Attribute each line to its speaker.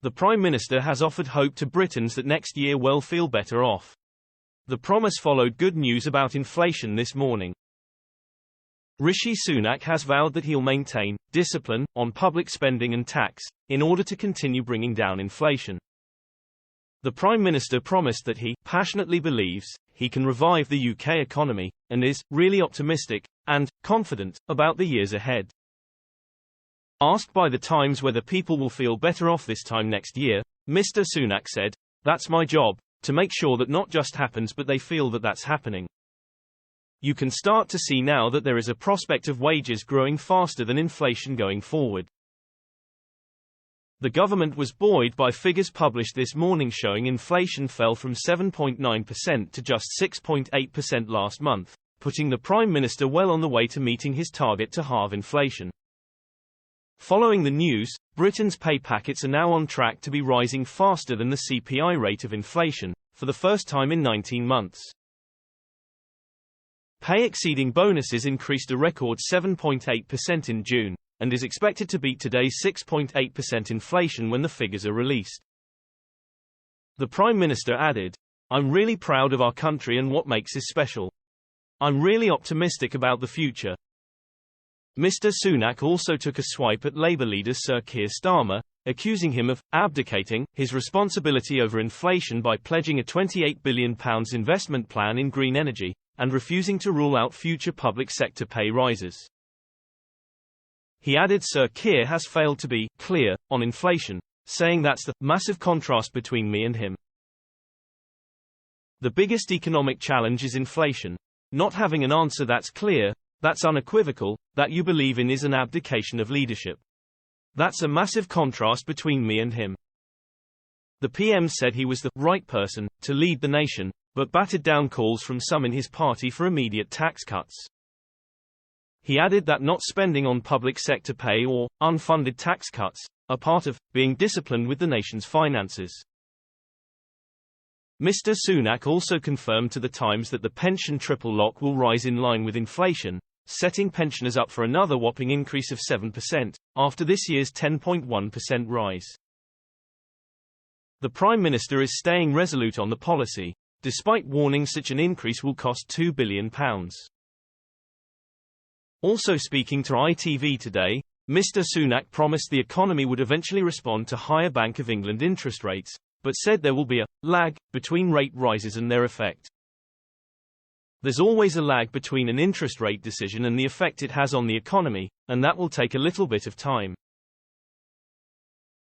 Speaker 1: The Prime Minister has offered hope to Britons that next year we'll feel better off. The promise followed good news about inflation this morning. Rishi Sunak has vowed that he'll maintain discipline on public spending and tax in order to continue bringing down inflation. The Prime Minister promised that he passionately believes he can revive the UK economy and is really optimistic and confident about the years ahead. Asked by The Times whether people will feel better off this time next year, Mr. Sunak said, "That's my job, to make sure that not just happens but they feel that that's happening. You can start to see now that there is a prospect of wages growing faster than inflation going forward." The government was buoyed by figures published this morning showing inflation fell from 7.9% to just 6.8% last month, putting the Prime Minister well on the way to meeting his target to halve inflation. Following the news, Britain's pay packets are now on track to be rising faster than the CPI rate of inflation, for the first time in 19 months. Pay exceeding bonuses increased a record 7.8% in June, and is expected to beat today's 6.8% inflation when the figures are released. The Prime Minister added, "I'm really proud of our country and what makes us special. I'm really optimistic about the future." Mr. Sunak also took a swipe at Labour leader Sir Keir Starmer, accusing him of abdicating his responsibility over inflation by pledging a £28 billion investment plan in green energy, and refusing to rule out future public sector pay rises. He added Sir Keir has failed to be clear on inflation, saying that's the massive contrast between me and him. The biggest economic challenge is inflation. Not having an answer that's clear, that's unequivocal, that you believe in is an abdication of leadership. That's a massive contrast between me and him. The PM said he was the right person to lead the nation, but batted down calls from some in his party for immediate tax cuts. He added that not spending on public sector pay or unfunded tax cuts are part of being disciplined with the nation's finances. Mr. Sunak also confirmed to The Times that the pension triple lock will rise in line with inflation, setting pensioners up for another whopping increase of 7%, after this year's 10.1% rise. The Prime Minister is staying resolute on the policy, despite warning such an increase will cost £2 billion. Also speaking to ITV today, Mr. Sunak promised the economy would eventually respond to higher Bank of England interest rates, but said there will be a lag between rate rises and their effect. There's always a lag between an interest rate decision and the effect it has on the economy, and that will take a little bit of time.